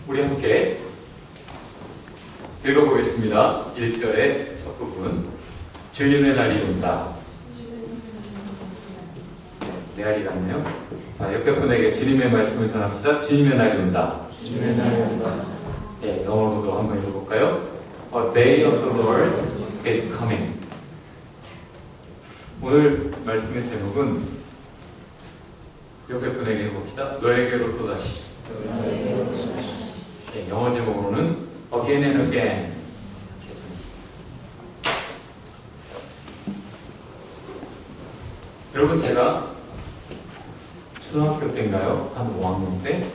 우리 함께 읽어보겠습니다. 1절의 첫 부분. 주님의 날이 온다. 네, 날이 같네요. 자, 옆에 분에게 주님의 말씀을 전합시다. 주님의 날이 온다. 주님의 날이 온다. 네, 영어로도 한번 읽어볼까요? A day of the Lord is coming. 오늘 말씀의 제목은 옆에 분에게 해봅시다. 너에게로 또다시. 네, 영어 제목으로는 Again and Again. 여러분, 제가 초등학교 때인가요? 한 5학년 때?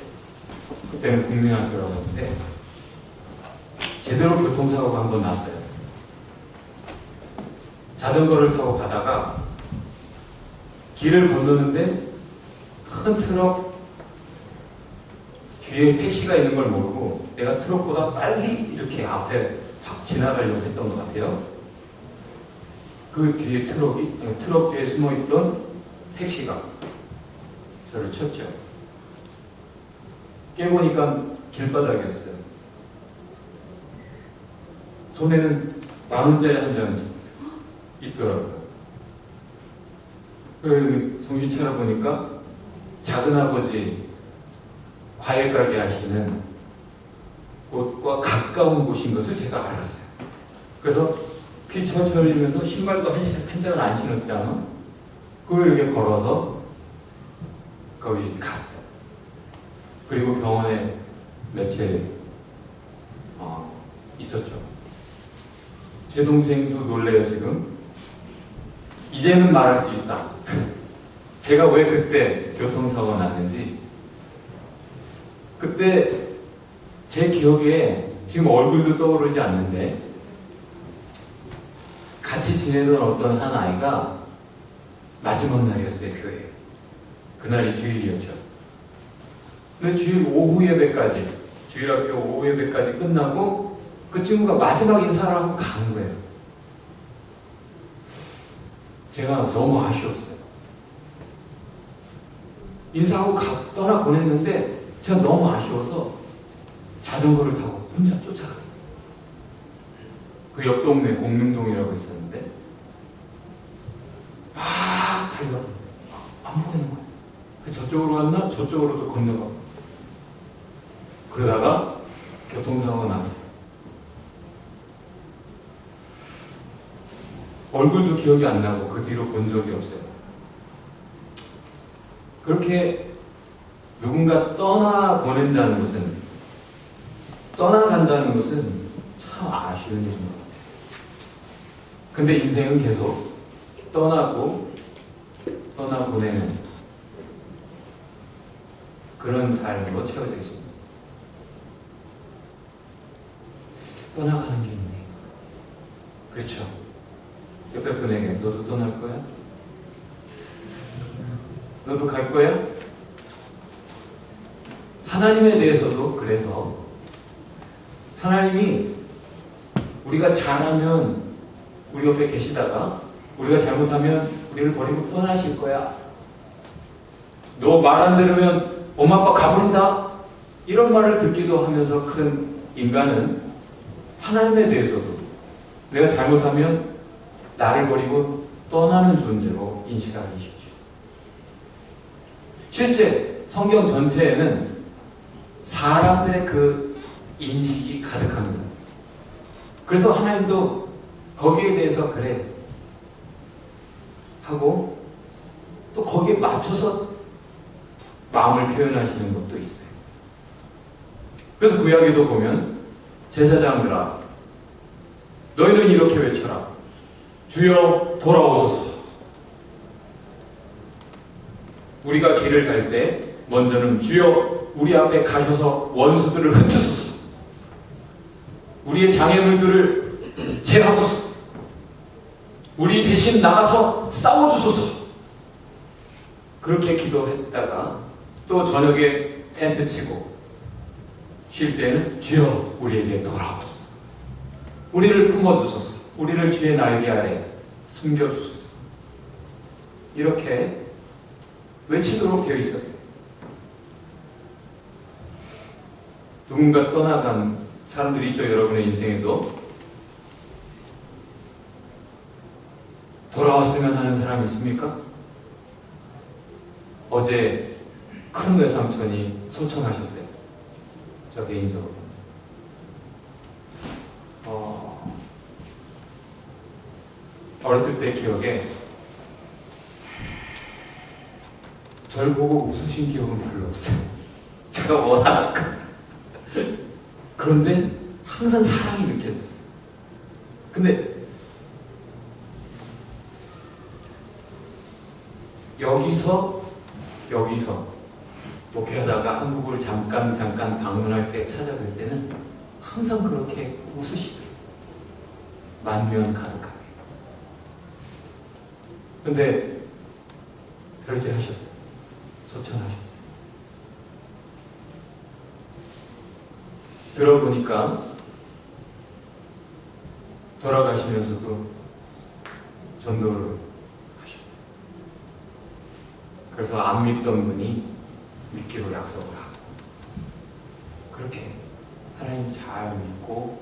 그때는 국민학교라고 하는데 제대로 교통사고가 한 번 났어요. 자전거를 타고 가다가 길을 건너는데 큰 트럭 뒤에 택시가 있는 걸 모르고 내가 트럭보다 빨리 이렇게 앞에 확 지나가려고 했던 것 같아요. 그 뒤에 트럭 뒤에 숨어있던 택시가 저를 쳤죠. 깨보니까 길바닥이었어요. 손에는 10,000원짜리 한 장 있더라고요. 정신 차려보니까 작은아버지 과일 가게 하시는 곳과 가까운 곳인 것을 제가 알았어요. 그래서 피 철철 흘리면서 신발도 한 짝을 안 신었잖아. 그걸 이렇게 걸어서 거기 갔어요. 그리고 병원에 며칠 있었죠. 제 동생도 놀래요, 지금. 이제는 말할 수 있다. 제가 왜 그때 교통사고가 났는지. 그때 제 기억에 지금 얼굴도 떠오르지 않는데 같이 지내던 어떤 한 아이가 마지막 날이었어요, 교회에. 그날이 주일이었죠. 근데 주일 오후 예배까지, 주일학교 오후 예배까지 끝나고 그 친구가 마지막 인사를 하고 가는 거예요. 제가 너무 아쉬웠어요. 인사하고 떠나보냈는데 제가 너무 아쉬워서 자전거를 타고 혼자 쫓아갔어요. 그 옆 동네 공릉동이라고 있었는데 막 달려. 안 보이는 거예요. 그래서 저쪽으로 왔나? 저쪽으로도 건너가고. 그러다가 교통사고가 났어요. 얼굴도 기억이 안 나고 그 뒤로 본 적이 없어요. 그렇게 누군가 떠나보낸다는 것은, 떠나간다는 것은 참 아쉬운 일인 것 같아요. 근데 인생은 계속 떠나고 떠나보내는 그런 삶으로 채워져 있습니다. 떠나가는 게 있네. 그렇죠. 옆에 분에게 너도 떠날 거야? 너도 갈 거야? 하나님에 대해서도 그래서 하나님이 우리가 잘하면 우리 옆에 계시다가 우리가 잘못하면 우리를 버리고 떠나실 거야. 너 말 안 들으면 엄마 아빠 가버린다. 이런 말을 듣기도 하면서 큰 인간은 하나님에 대해서도 내가 잘못하면 나를 버리고 떠나는 존재로 인식하기 쉽죠. 실제 성경 전체에는 사람들의 그 인식이 가득합니다. 그래서 하나님도 거기에 대해서 그래 하고 또 거기에 맞춰서 마음을 표현하시는 것도 있어요. 그래서 구약에도 보면 제사장들아 너희는 이렇게 외쳐라. 주여 돌아오소서. 우리가 길을 갈 때 먼저는 주여 우리 앞에 가셔서 원수들을 흩으소서. 우리의 장애물들을 제하소서. 우리 대신 나가서 싸워주소서. 그렇게 기도했다가 또 저녁에 텐트 치고 쉴 때는 주여 우리에게 돌아오소서. 우리를 품어주소서. 우리를 주의 날개 아래 숨겨주소서. 이렇게 외치도록 되어 있었어요. 누군가 떠나간 사람들이 있죠. 여러분의 인생에도. 돌아왔으면 하는 사람 있습니까? 어제 큰 외삼촌이 소천하셨어요. 저 개인적으로. 어렸을 때 기억에 저를 보고 웃으신 기억은 별로 없어요. 제가 워낙 그런데 항상 사랑이 느껴졌어요. 근데 여기서 목회하다가 한국을 잠깐 방문할 때 찾아뵐 때는 항상 그렇게 웃으시더라고요. 만면 가득하게. 근데 별세하셨어요. 소천하셨어요. 들어보니까 돌아가시면서도 전도를 하셨대요. 그래서 안 믿던 분이 믿기로 약속을 하고, 그렇게 하나님 잘 믿고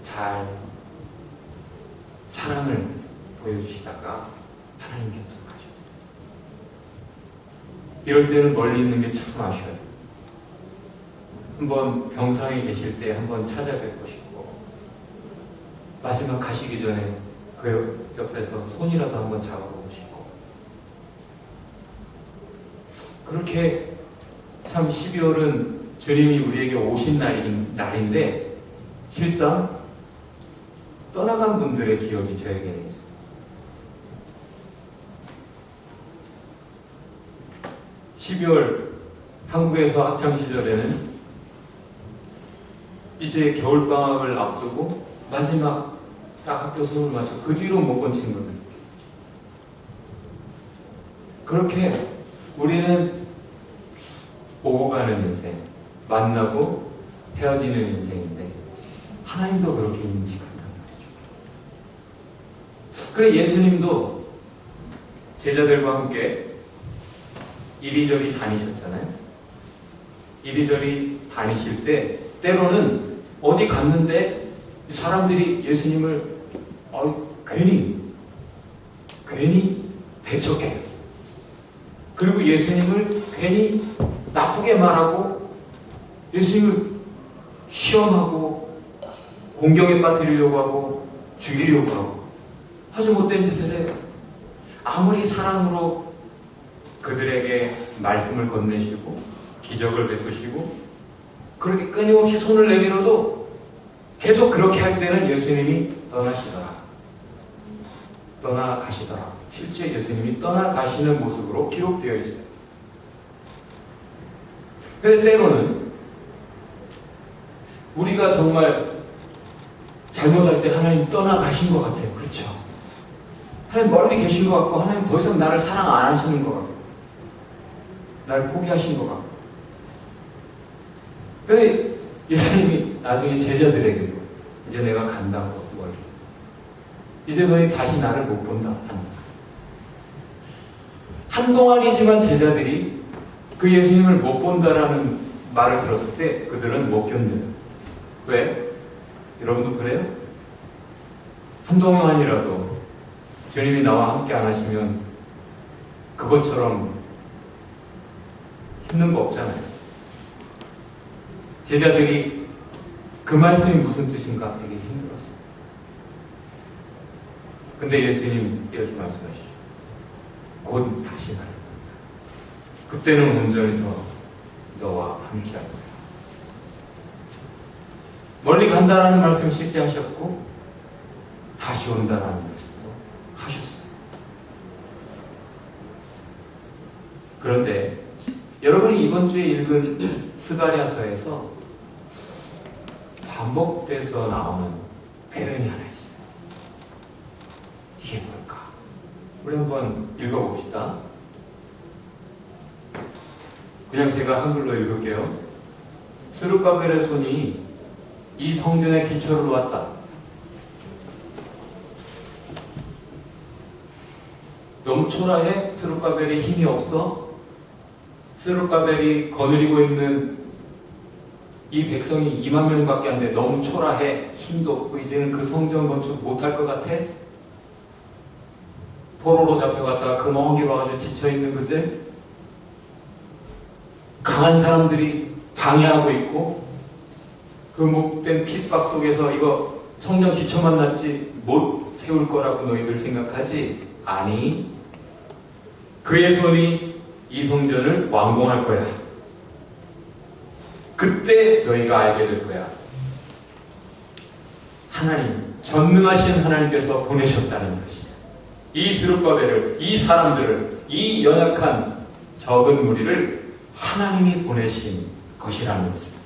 잘 사랑을 보여주시다가 하나님께 또 가셨어요. 이럴 때는 멀리 있는 게 참 아쉬워요. 한번 병상에 계실 때 한번 찾아뵙고 싶고, 마지막 가시기 전에 그 옆에서 손이라도 한번 잡아보고 싶고, 그렇게 참 12월은 주님이 우리에게 오신 날인데 실상 떠나간 분들의 기억이 저에게는 있어요. (12월) 한국에서 학창시절에는 이제 겨울방학을 앞두고 마지막 딱 학교 수업을 마쳐 그 뒤로 못 본 친구들, 그렇게 우리는 오고 가는 인생, 만나고 헤어지는 인생인데 하나님도 그렇게 인식한단 말이죠. 그래 예수님도 제자들과 함께 이리저리 다니셨잖아요. 이리저리 다니실 때 때로는 어디 갔는데 사람들이 예수님을 괜히 배척해요. 그리고 예수님을 괜히 나쁘게 말하고 예수님을 시험하고 공경에 빠뜨리려고 하고 죽이려고 하고 아주 못된 짓을 해요. 아무리 사랑으로 그들에게 말씀을 건네시고 기적을 베푸시고 그렇게 끊임없이 손을 내밀어도 계속 그렇게 할 때는 예수님이 떠나가시더라. 실제 예수님이 떠나가시는 모습으로 기록되어 있어요. 그런데 때로는 우리가 정말 잘못할 때 하나님 떠나가신 것 같아요. 그렇죠? 하나님 멀리 계신 것 같고 하나님 더 이상 나를 사랑 안 하시는 것 같고 나를 포기하신 것 같고. 그런데 예수님이 나중에 제자들에게도 이제 내가 간다고 멀리. 이제 너희 다시 나를 못 본다 한다. 한동안이지만 제자들이 그 예수님을 못 본다라는 말을 들었을 때 그들은 못 견뎌요. 왜? 여러분도 그래요? 한동안이라도 주님이 나와 함께 안 하시면 그것처럼 힘든 거 없잖아요. 제자들이 그 말씀이 무슨 뜻인가 되게 힘들었어요. 근데 예수님 이렇게 말씀하시죠. 곧 다시 나를 본다. 그때는 온전히 너와 함께 할 거야. 멀리 간다라는 말씀 실제 하셨고 다시 온다라는 말씀도 하셨어요. 그런데 여러분이 이번 주에 읽은 스가랴서에서 반복돼서 나오는 표현이 하나 있어요. 이게 뭘까? 우리 한번 읽어봅시다. 그냥 제가 한글로 읽을게요. 스룹바벨의 손이 이 성전의 기초를 놓았다. 너무 초라해? 스룹바벨에 힘이 없어? 스룹바벨이 거느리고 있는 이 백성이 2만 명밖에 안 돼. 너무 초라해. 힘도 없고 이제는 그 성전 건축 못할 것 같아. 포로로 잡혀갔다가 그 먼 길 와가지고 지쳐있는 그들, 강한 사람들이 방해하고 있고 그 못된 핍박 속에서 이거 성전 기초만 났지 못 세울 거라고 너희들 생각하지? 아니, 그의 손이 이 성전을 완공할 거야. 그때 너희가 알게 될 거야. 하나님, 전능하신 하나님께서 보내셨다는 사실. 이 스룹바벨을, 이 사람들을, 이 연약한 적은 무리를 하나님이 보내신 것이라는 것입니다.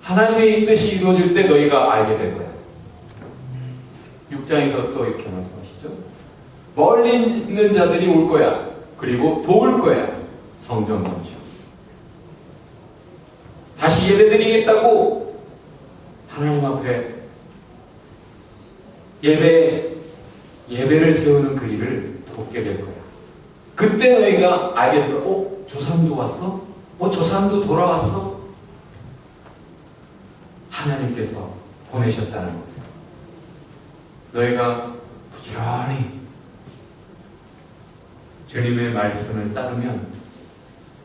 하나님의 이 뜻이 이루어질 때 너희가 알게 될 거야. 6장에서 또 이렇게 말씀하시죠. 멀리 있는 자들이 올 거야. 그리고 도울 거야. 성전 건축. 다시 예배드리겠다고 하나님 앞에 예배를 세우는 그 일을 돕게 될 거야. 그때 너희가 알게 될 거야. 저 사람도 왔어? 저 사람도 돌아왔어? 하나님께서 보내셨다는 것을 너희가 부지런히 주님의 말씀을 따르면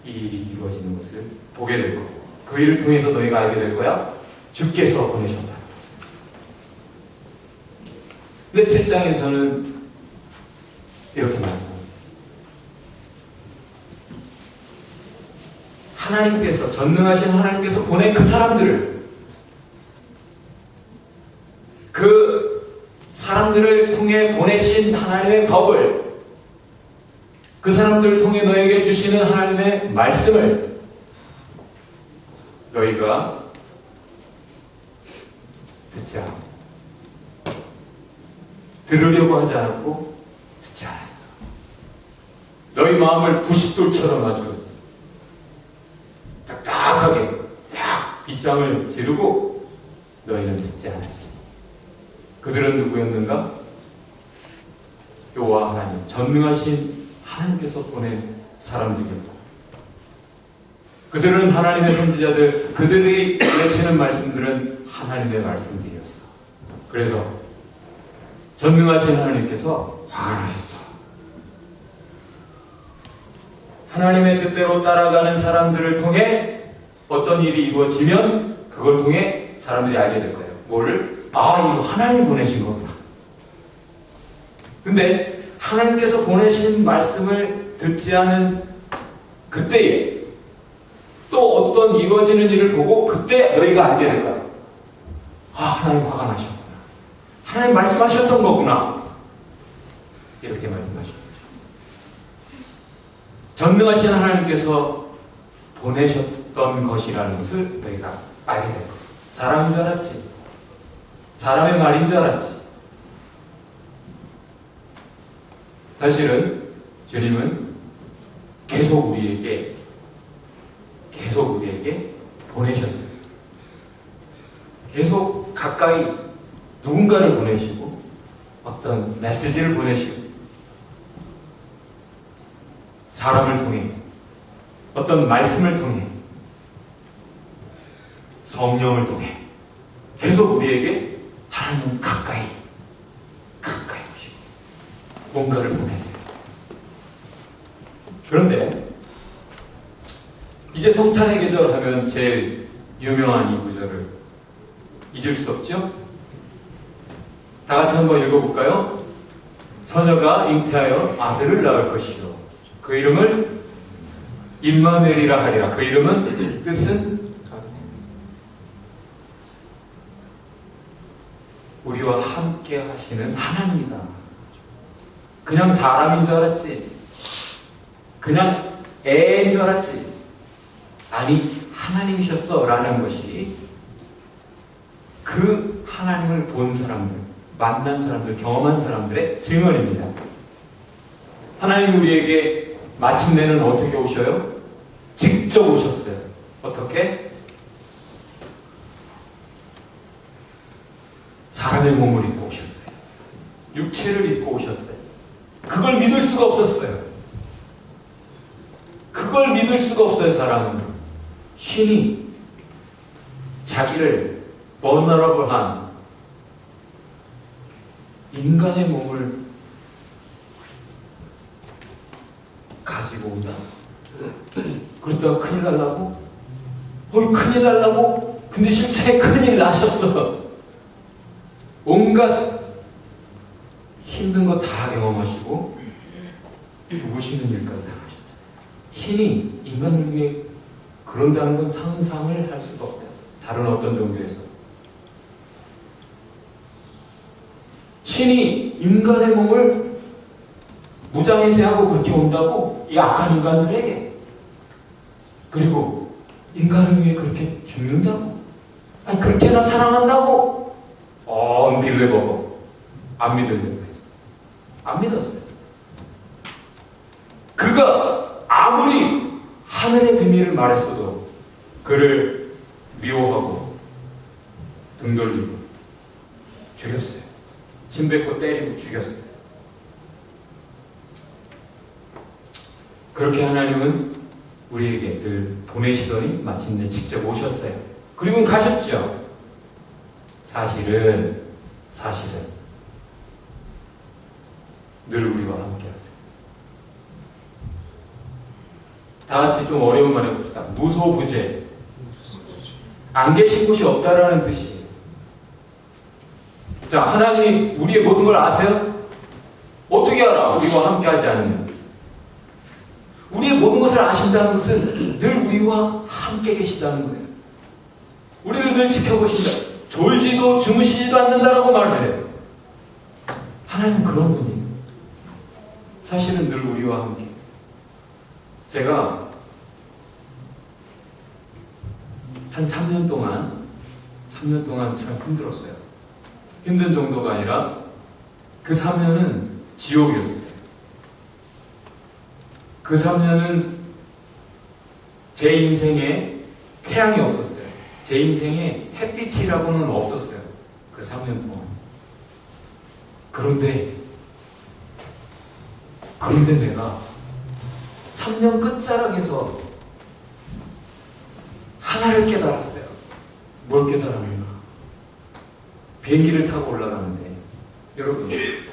이 일이 이루어지는 것을 보게 될 거고, 그 일을 통해서 너희가 알게 될 거야. 주께서 보내셨다는 것을. 근데 7장에서는 이렇게 말씀하셨어요. 하나님께서, 전능하신 하나님께서 보낸 그 사람들을, 그 사람들을 통해 보내신 하나님의 법을, 그 사람들을 통해 너에게 주시는 하나님의 말씀을 너희가 듣지 않았어. 들으려고 하지 않았고 듣지 않았어. 너희 마음을 부싯돌처럼 아주 딱딱하게 딱 빗장을 지르고 너희는 듣지 않았지. 그들은 누구였는가? 여호와 하나님, 전능하신 하나님께서 보낸 사람들이었고, 그들은 하나님의 선지자들, 그들이 외치는 말씀들은 하나님의 말씀들이었어. 그래서 전능하신 하나님께서 화가 나셨어. 하나님의 뜻대로 따라가는 사람들을 통해 어떤 일이 이루어지면 그걸 통해 사람들이 알게 될 거예요. 뭐를? 이거 하나님 보내신 거구나. 근데 하나님께서 보내신 말씀을 듣지 않은 그때에 또 어떤 이루어지는 일을 보고 그때 너희가 알게 될 거야. 하나님 화가 나셨구나. 하나님 말씀하셨던 거구나. 이렇게 말씀하신 거죠. 전능하신 하나님께서 보내셨던 것이라는 것을 너희가 알게 될 거야. 사람인 줄 알았지. 사람의 말인 줄 알았지. 사실은 주님은 계속 우리에게 보내셨어요. 계속 가까이 누군가를 보내시고 어떤 메시지를 보내시고 사람을 통해 어떤 말씀을 통해 성령을 통해 계속 우리에게 하나님은 가까이 오시고 뭔가를 보내세요. 그런데 이제 성탄의 계절 하면 제일 유명한 이 구절을 잊을 수 없죠? 다 같이 한번 읽어볼까요? 처녀가 잉태하여 아들을 낳을 것이요 그 이름을 임마누엘이라 하리라. 그 이름은 뜻은 우리와 함께 하시는 하나님이다. 그냥 사람인 줄 알았지. 그냥 애인 줄 알았지. 아니, 하나님이셨어 라는 것이 그 하나님을 본 사람들, 만난 사람들, 경험한 사람들의 증언입니다. 하나님이 우리에게 마침내는 어떻게 오셔요? 직접 오셨어요. 어떻게? 사람의 몸을 입고 오셨어요. 육체를 입고 오셨어요. 그걸 믿을 수가 없었어요. 그걸 믿을 수가 없어요. 사람은 신이 자기를 vulnerable한 인간의 몸을 가지고 온다. 그러다가 큰일 날라고? 큰일 날라고? 근데 실제 큰일 나셨어. 온갖 힘든 거 다 경험하시고 죽으시는 일까지 당하셨죠. 신이 인간을 위해 그런다는 건 상상을 할 수가 없어요. 다른 어떤 종교에서. 신이 인간의 몸을 무장해제하고 그렇게 온다고 이 악한 인간들에게, 그리고 인간을 위해 그렇게 죽는다고, 아니 그렇게나 사랑한다고, unbelievable. 안 믿으려고 했어요. 안 믿었어요. 그가 아무리 하늘의 비밀을 말했어도 그를 미워하고 등 돌리고 죽였어요. 침 뱉고 때리고 죽였어요. 그렇게 하나님은 우리에게 늘 보내시더니 마침내 직접 오셨어요. 그리고 가셨죠. 사실은 늘 우리와 함께 하세요. 다 같이 좀 어려운 말 해봅시다. 무소부재. 안 계신 곳이 없다라는 뜻이에요. 자, 하나님이 우리의 모든 걸 아세요? 어떻게 알아? 우리와 함께 하지 않으면. 우리의 모든 것을 아신다는 것은 늘 우리와 함께 계시다는 거예요. 우리를 늘 지켜보신다. 졸지도 주무시지도 않는다라고 말해요. 하나님은 그런 분이에요. 사실은 늘 우리와 함께. 제가 한 3년 동안 참 힘들었어요. 힘든 정도가 아니라 그 3년은 지옥이었어요. 그 3년은 제 인생에 태양이 없었어요. 제 인생에 햇빛이라고는 없었어요. 그 3년 동안. 그런데 내가 3년 끝자락에서 하나를 깨달았어요. 뭘 깨달았는가? 비행기를 타고 올라가는데, 여러분,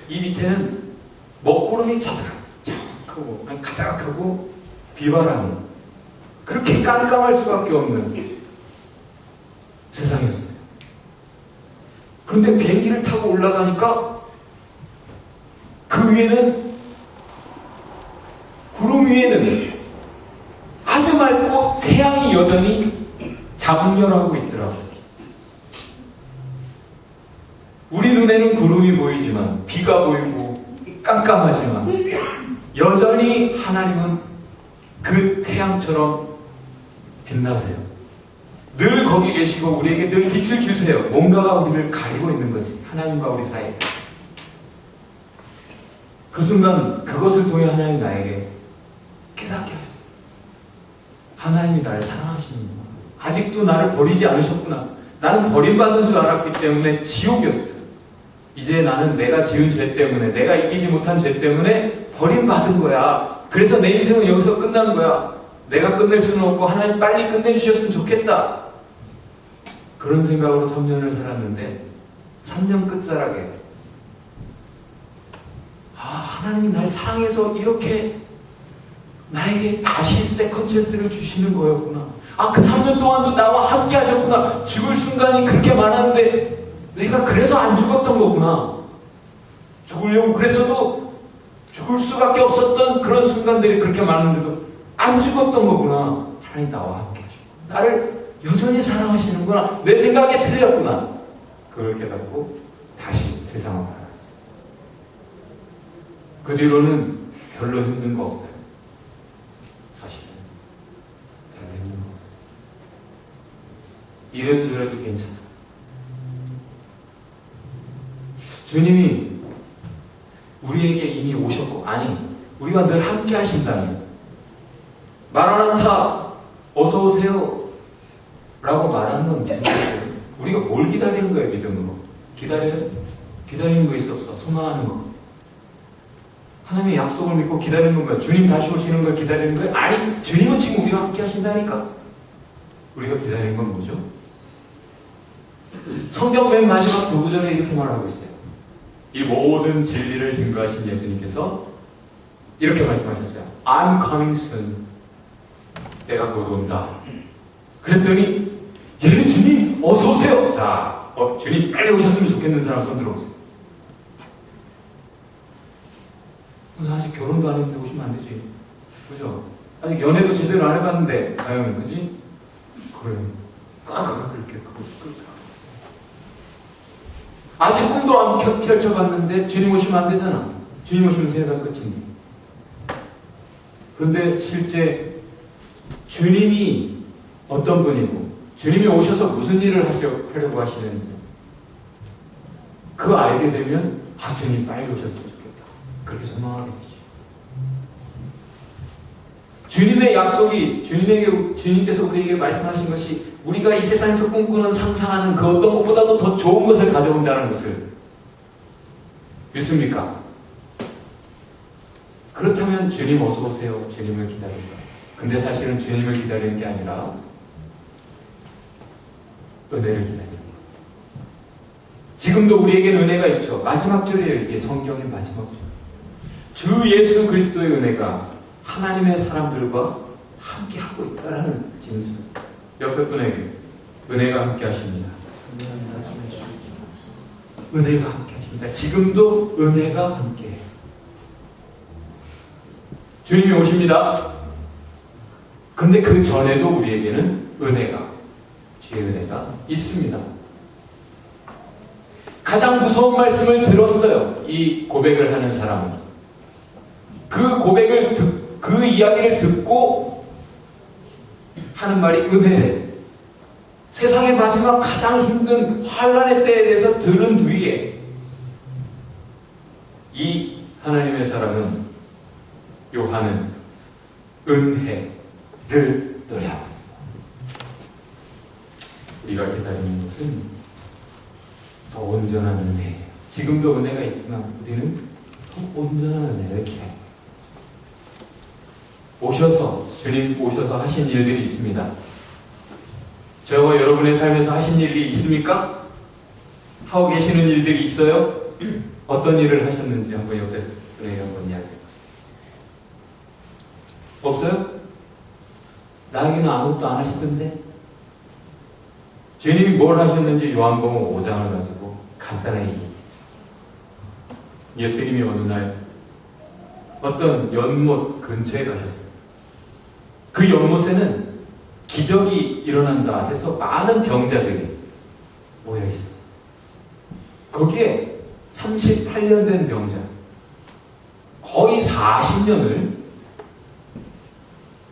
이 밑에는 먹구름이 자작하고, 가닥하고, 비바람이 그렇게 깜깜할 수밖에 없는 세상이었어요. 그런데 비행기를 타고 올라가니까 그 위에는, 구름 위에는 아주 맑고 태양이 여전히 장렬하고 있더라고요. 우리 눈에는 구름이 보이지만, 비가 보이고 깜깜하지만 여전히 하나님은 그 태양처럼 빛나세요. 늘 거기 계시고 우리에게 늘 빛을 주세요. 뭔가가 우리를 가리고 있는 것이 하나님과 우리 사이에. 그 순간 그것을 통해 하나님 나에게 깨닫게 하셨어요. 하나님이 나를 사랑하시는구나. 아직도 나를 버리지 않으셨구나. 나는 버림받는 줄 알았기 때문에 지옥이었어요. 이제 나는 내가 지은 죄 때문에, 내가 이기지 못한 죄 때문에 버림받은 거야. 그래서 내 인생은 여기서 끝난 거야. 내가 끝낼 수는 없고 하나님 빨리 끝내주셨으면 좋겠다. 그런 생각으로 3년을 살았는데 3년 끝자락에 하나님이 날 사랑해서 이렇게 나에게 다시 세컨 찬스를 주시는 거였구나. 그 3년 동안도 나와 함께 하셨구나. 죽을 순간이 그렇게 많았는데 내가 그래서 안 죽었던 거구나. 죽으려고 그랬어도 죽을 수밖에 없었던 그런 순간들이 그렇게 많은데도 안 죽었던 거구나. 하나님 나와 함께 하시고 나를 여전히 사랑하시는구나. 내 생각에 틀렸구나. 그걸 깨닫고 다시 세상을 바라봤어요. 그 뒤로는 별로 힘든 거 없어요. 사실은 별로 힘든 거 없어요. 이래도 저래도 괜찮아요. 주님이 우리에게 이미 오셨고, 아니 우리가 늘 함께 하신다면, 마라나타 어서 오세요 라고 말하는 건 무슨 뜻이에요? 우리가 뭘 기다리는 거예요? 믿음으로 기다리는 거 있어 없어? 소망하는 거. 하나님의 약속을 믿고 기다리는 건가요? 주님 다시 오시는 걸 기다리는 거예요? 아니, 주님은 지금 우리와 함께 하신다니까. 우리가 기다리는 건 뭐죠? 성경 맨 마지막 두 구절에 이렇게 말하고 있어요. 이 모든 진리를 증거하신 예수님께서 이렇게 말씀하셨어요. I'm coming soon. 내가 곧 온다. 그랬더니 예 주님 어서 오세요. 자, 주님 빨리 오셨으면 좋겠는 사람 손 들어보세요. 나 아직 결혼도 안 했는데 오시면 안 되지. 그죠? 아직 연애도 제대로 안 해봤는데 가영이 그지? 그래. 그렇게 아직 꿈도 안 펼쳐봤는데 주님 오시면 안 되잖아. 주님 오시면 새해가 끝인데. 그런데 실제 주님이 어떤 분이고 주님이 오셔서 무슨 일을 하려고 하시는지 그거 알게 되면 주님 빨리 오셨으면 좋겠다. 그렇게 소망하게 되죠. 주님의 약속이 주님께서 우리에게 말씀하신 것이 우리가 이 세상에서 꿈꾸는 상상하는 그 어떤 것보다도 더 좋은 것을 가져온다는 것을 믿습니까? 그렇다면 주님 어서 오세요. 주님을 기다린다. 근데 사실은 주님을 기다리는 게 아니라 은혜를 기다리는 거예요. 지금도 우리에게는 은혜가 있죠. 마지막 절이에요. 이게 성경의 마지막 절. 주 예수 그리스도의 은혜가 하나님의 사람들과 함께 하고 있다라는 진술. 옆에 분에게 은혜가 함께 하십니다. 은혜가 함께 하십니다. 지금도 은혜가 함께 해요. 주님이 오십니다. 그런데 그 전에도 우리에게는 은혜가, 주의 은혜가 있습니다. 가장 무서운 말씀을 들었어요. 이 고백을 하는 사람은. 그 이야기를 듣고 하는 말이 은혜래. 세상의 마지막 가장 힘든 환란의 때에 대해서 들은 뒤에 이 하나님의 사람은 요한은 은혜를 노래하고 있어요. 우리가 기다리는 것은 더 온전한 은혜예요. 지금도 은혜가 있지만 우리는 더 온전한 은혜를 기다립니다. 주님 오셔서 하신 일들이 있습니다. 저와 여러분의 삶에서 하신 일이 있습니까? 하고 계시는 일들이 있어요? 어떤 일을 하셨는지 한번 옆에 분에게 한번 이야기해보세요. 없어요? 나에게는 아무것도 안 하시던데? 주님이 뭘 하셨는지 요한복음 5장을 가지고 간단하게 얘기해요. 예수님이 어느 날 어떤 연못 근처에 가셨어요. 그 연못에는 기적이 일어난다 해서 많은 병자들이 모여 있었어요. 거기에 38년 된 병자, 거의 40년을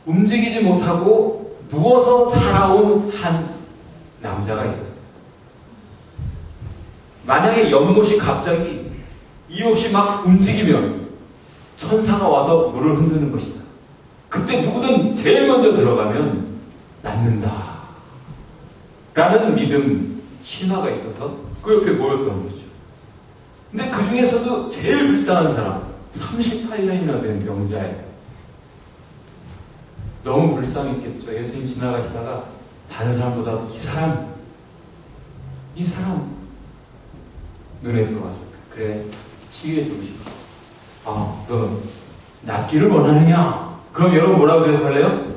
움직이지 못하고 누워서 살아온 한 남자가 있었어요. 만약에 연못이 갑자기 이유 없이 막 움직이면 천사가 와서 물을 흔드는 것이다. 그때 누구든 제일 먼저 들어가면 낫는다 라는 믿음, 신화가 있어서 그 옆에 모였던 거죠. 근데 그 중에서도 제일 불쌍한 사람, 38년이나 된 병자예요. 너무 불쌍했겠죠. 예수님 지나가시다가 다른 사람보다 이 사람 눈에 들어왔어요. 그래, 치유해 주고 싶어. 너 낫기를 원하느냐? 그럼 여러분 뭐라고 대답할래요?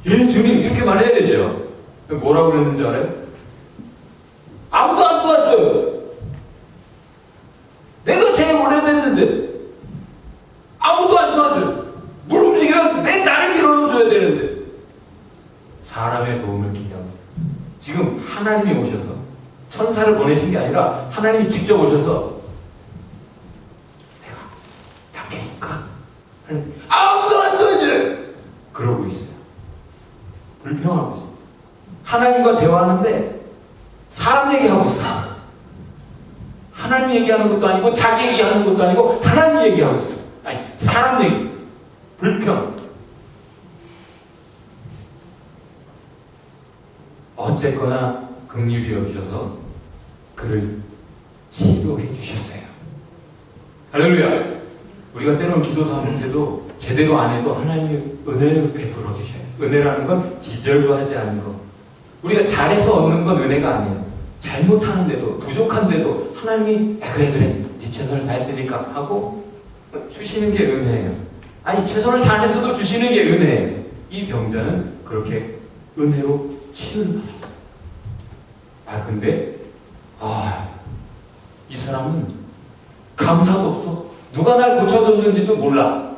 예, 주님, 이렇게 말해야 되죠. 뭐라고 그랬는지 알아요? 아무도 안 도와줘요. 내가 제일 오래됐는데 아무도 안 도와줘요. 물 움직이면 나를 밀어줘야 되는데. 사람의 도움을 기대하고 있어요. 지금 하나님이 오셔서 천사를 보내신 게 아니라 하나님이 직접 오셔서 내가 다 해줄까? 아무도 안 도와줘요. 그러고 있어요. 불평하고 있어요. 하나님과 대화하는데 사람 얘기하고 있어요. 하나님 얘기하는 것도 아니고 자기 얘기하는 것도 아니고 하나님 얘기하고 있어요. 아니, 사람 얘기. 불평. 어쨌거나 긍휼히 여기셔서 그를 치료해 주셨어요. 할렐루야. 우리가 때로는 기도도 안 못해도 제대로 안 해도 하나님이 은혜를 베풀어 주셔요. 은혜라는 건 디절브하지 않은 거. 우리가 잘해서 얻는 건 은혜가 아니에요. 잘못하는데도, 부족한데도 하나님이 그래 네 최선을 다했으니까 하고 주시는 게 은혜예요. 아니 최선을 다했어도 주시는 게 은혜예요. 이 병자는 그렇게 은혜로 치유를 받았어요. 근데 이 사람은 감사도 없어. 누가 날 고쳐줬는지도 몰라.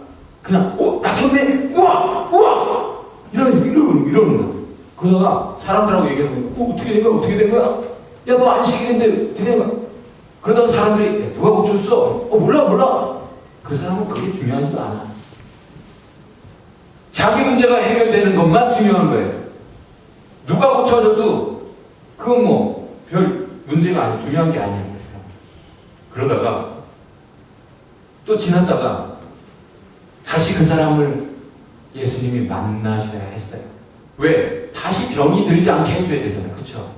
그냥 나섰네. 우와 이러는 거야. 그러다가 사람들하고 얘기하는 거야. 어떻게 된 거야? 야, 너 안식일인데 어떻게 된 거야? 그러다가 사람들이 누가 고쳐줬어? 몰라. 그 사람은 그게 중요하지도 않아. 자기 문제가 해결되는 것만 중요한 거예요. 누가 고쳐줘도 그건 별 문제가 아니야. 중요한 게 아니야. 그 사람. 그러다가 또 지났다가 다시 그 사람을 예수님이 만나셔야 했어요. 왜? 다시 병이 들지 않게 해줘야 되잖아요. 그쵸?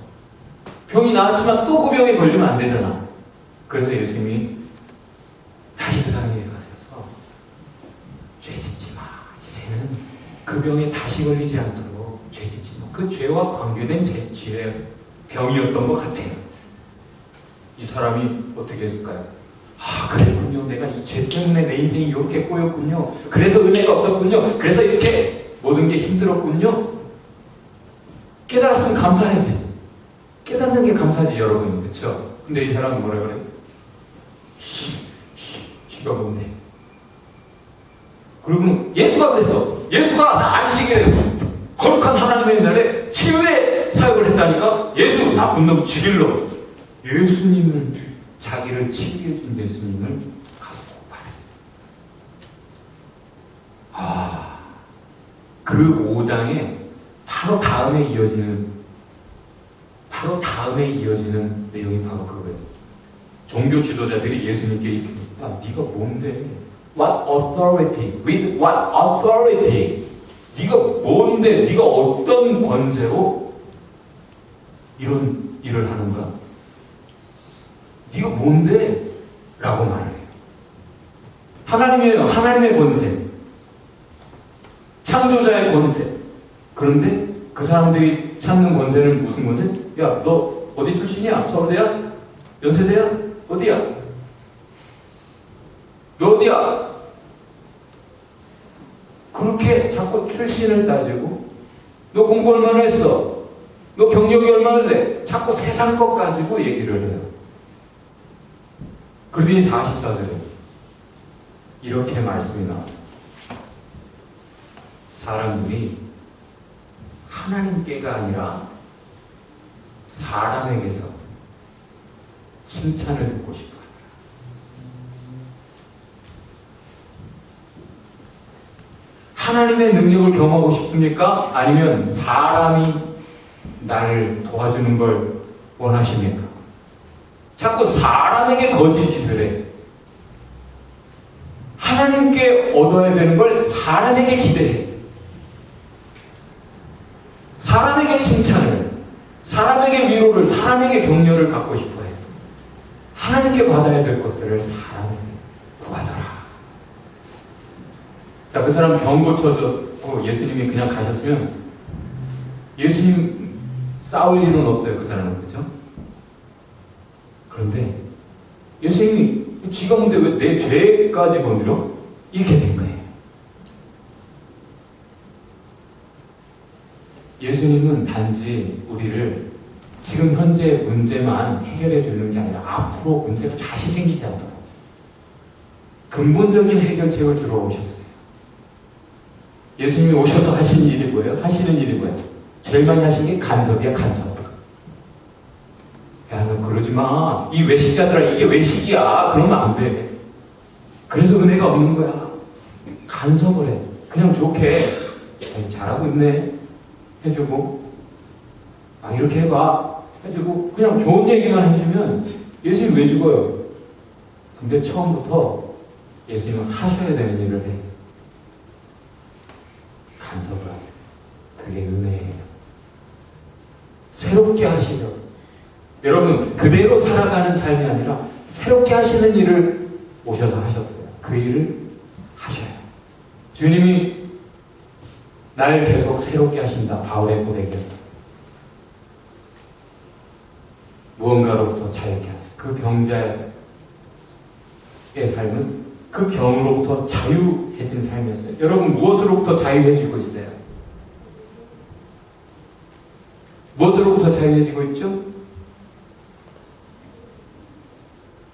병이 나았지만 또 그 병에 걸리면 안 되잖아. 그래서 예수님이 다시 그 사람에게 가셔서 죄 짓지 마. 이제는 그 병에 다시 걸리지 않도록 죄 짓지 마. 그 죄와 관계된 죄의 병이었던 것 같아요. 이 사람이 어떻게 했을까요? 그랬군요. 내가 이 죄 때문에 내 인생이 이렇게 꼬였군요. 그래서 은혜가 없었군요. 그래서 이렇게 모든 게 힘들었군요. 깨달았으면 감사하지. 깨닫는 게 감사하지, 여러분. 그쵸? 근데 이 사람은 뭐라 그래? 씨가 뭔데? 그리고 예수가 그랬어. 예수가 나 안식일에 거룩한 하나님의 날에 치유의 사역을 했다니까? 예수 나쁜 놈 죽일러. 예수님을, 자기를 치유해 준 예수님을 가서 고발했어. 그 5장에 바로 다음에 이어지는 내용이 바로 그거예요. 종교 지도자들이 예수님께 이렇게 네가 뭔데? What authority? With what authority? 네가 뭔데? 네가 어떤 권세로 이런 일을 하는 거야? 네가 뭔데? 라고 말을 해요. 하나님이에요. 하나님의 권세. 창조자의 권세. 그런데 그 사람들이 찾는 권세는 무슨 권세? 야, 너 어디 출신이야? 서울대야? 연세대야? 어디야? 너 어디야? 그렇게 자꾸 출신을 따지고 너 공부 얼마나 했어? 너 경력이 얼마나 돼? 자꾸 세상 것 가지고 얘기를 해요. 그러더니 44절에 이렇게 말씀이 나와요. 사람들이 하나님께가 아니라 사람에게서 칭찬을 듣고 싶어 하더라. 하나님의 능력을 경험하고 싶습니까? 아니면 사람이 나를 도와주는 걸 원하십니까? 자꾸 사람에게 거짓짓을 해. 하나님께 얻어야 되는 걸 사람에게 기대해. 사람에게 칭찬을, 사람에게 위로를, 사람에게 격려를 받고 싶어해. 하나님께 받아야 될 것들을 사람에게 구하더라. 자, 그 사람 병 고쳐줬고 예수님이 그냥 가셨으면 예수님 싸울 일은 없어요. 그 사람은. 그죠? 그런데 예수님이 쥐가 뭔데 왜 내 죄까지 건드려? 이렇게 된 거예요. 예수님은 단지 우리를 지금 현재 문제만 해결해 주는 게 아니라 앞으로 문제가 다시 생기지 않도록 근본적인 해결책을 주러 오셨어요. 예수님이 오셔서 하신 일이 뭐예요? 하시는 일이 뭐예요? 제일 많이 하신 게 간섭이야, 간섭. 야, 너 그러지 마. 이 외식자들아, 이게 외식이야. 그러면 안 돼. 그래서 은혜가 없는 거야. 간섭을 해. 그냥 좋게. 잘하고 있네. 해주고. 이렇게 해봐. 해주고. 그냥 좋은 얘기만 해주면 예수님 왜 죽어요? 근데 처음부터 예수님은 하셔야 되는 일을 해. 간섭을 하세요. 그게 은혜예요. 새롭게 하시려. 여러분, 그대로 살아가는 삶이 아니라 새롭게 하시는 일을 오셔서 하셨어요. 그 일을 하셔요. 주님이 날 계속 새롭게 하신다. 바울의 고백이었어요. 무언가로부터 자유케 하소서. 그 병자의 삶은 그 병으로부터 자유해진 삶이었어요. 여러분 무엇으로부터 자유해지고 있어요? 무엇으로부터 자유해지고 있죠?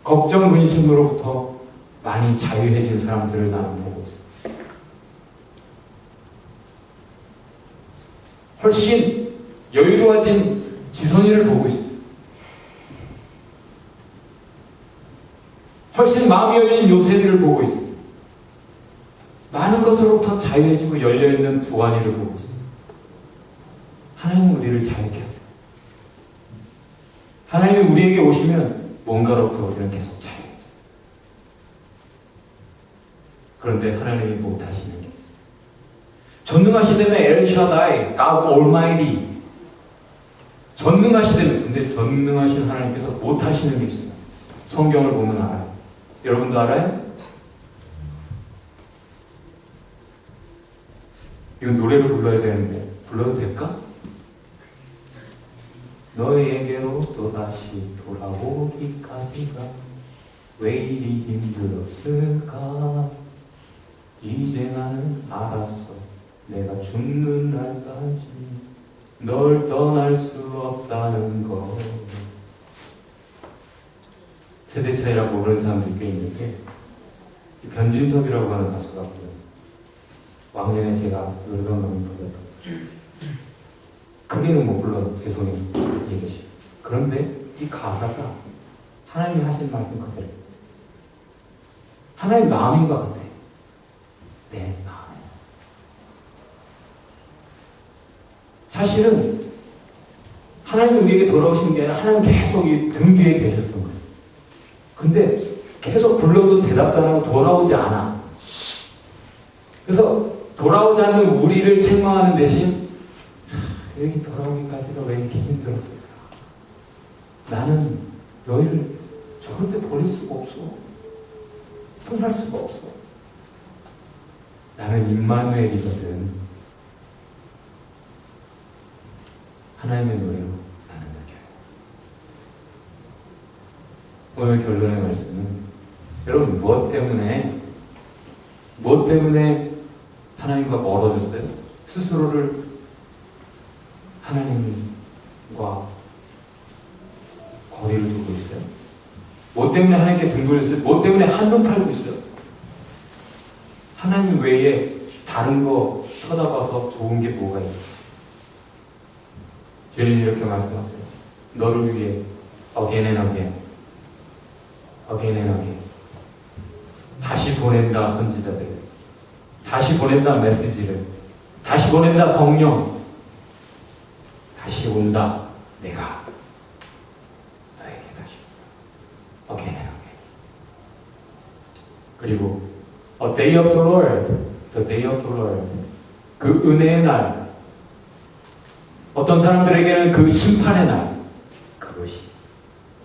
걱정, 근심으로부터 많이 자유해진 사람들을 나는 보고 있어요. 훨씬 여유로워진 지선이를 보고 있어요. 훨씬 마음이 열린 요셉이를 보고 있어요. 많은 것으로부터 자유해지고 열려있는 두한이를 보고 있어요. 하나님은 우리를 자유케 하세요. 하나님이 우리에게 오시면 뭔가로부터 우리는 계속 자유해져요. 그런데 하나님이 못하시는 게 있어요. 전능하시다면 엘샤다이, God Almighty. 전능하시다면, 근데 전능하신 하나님께서 못하시는 게 있어요. 성경을 보면 알아요. 여러분도 알아요? 이거 노래로 불러야 되는데 불러도 될까? 너에게로 또다시 돌아오기까지가 왜 이리 힘들었을까? 이제 나는 알았어. 내가 죽는 날까지 널 떠날 수 없다는 거. 세대 차이라 모르는 사람들이 꽤 있는데 변진섭이라고 하는 가수가 왕년에 제가 노래방을 불렀던 크게는 못 불러 죄송해서 얘기하시. 그런데 이 가사가 하나님이 하신 말씀 그대로 하나님 마음인 것 같아. 내 마음. 사실은 하나님이 우리에게 돌아오신 게 아니라 하나님 계속 이 등 뒤에 계셨던 거예요. 근데 계속 불러도 대답도 안 하고 돌아오지 않아. 그래서 돌아오지 않는 우리를 책망하는 대신 여기 돌아오기까지가 왜 이렇게 힘들었을까? 나는 너희를 절대 버릴 수가 없어. 떠날 수가 없어. 나는 임마누엘이거든. 하나님의 노래로 나는 느껴요. 오늘 결론의 말씀은 여러분 무엇 때문에 하나님과 멀어졌어요? 스스로를 하나님과 거리를 두고 있어요? 뭐 때문에 하나님께 등 돌렸어요? 뭐 때문에 한눈 팔고 있어요? 하나님 외에 다른 거 쳐다봐서 좋은 게 뭐가 있어요? 주님이 이렇게 말씀하세요. 너를 위해 again and again, again and again. 다시 보낸다 선지자들, 다시 보낸다 메시지를, 다시 보낸다 성령, 다시 온다 내가 너에게 다시 again and again. 그리고 a day of the Lord, the day of the Lord, 그 은혜의 날, 어떤 사람들에게는 그 심판의 날, 그것이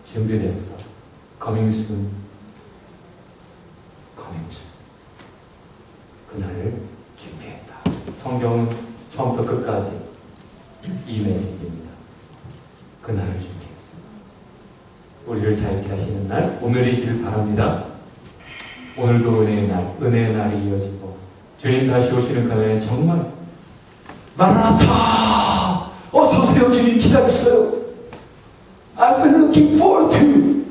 준비됐어. coming soon, coming soon. 그날을 준비했다. 성경은 처음부터 끝까지 이 메시지입니다. 그날을 준비했어. 우리를 자유케 하시는 날, 오늘이길 바랍니다. 오늘도 은혜의 날, 은혜의 날이 이어지고 주님 다시 오시는 그날엔 정말 마라나타! 어서오세요. 주님 기다렸어요. I've been looking forward to.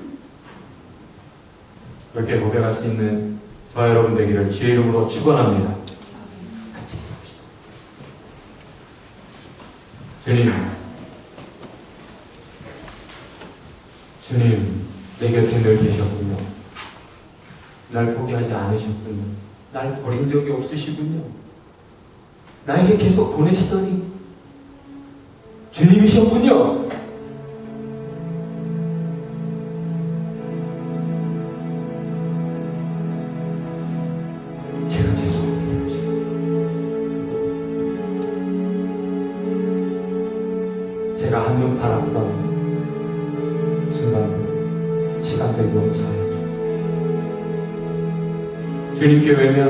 그렇게 고백할 수 있는 저와 여러분 되기를 주의 이름으로 축원합니다. 같이 기도합시다. 주님 내 곁에 늘 계셨군요. 날 포기하지 않으셨군요. 날 버린 적이 없으시군요. 나에게 계속 보내시더니 주님이셨군요. 제가 죄송합니다. 제가 한눈 바랐던 순간들, 시간들이 용서하여 주옵소서. 주님께 외면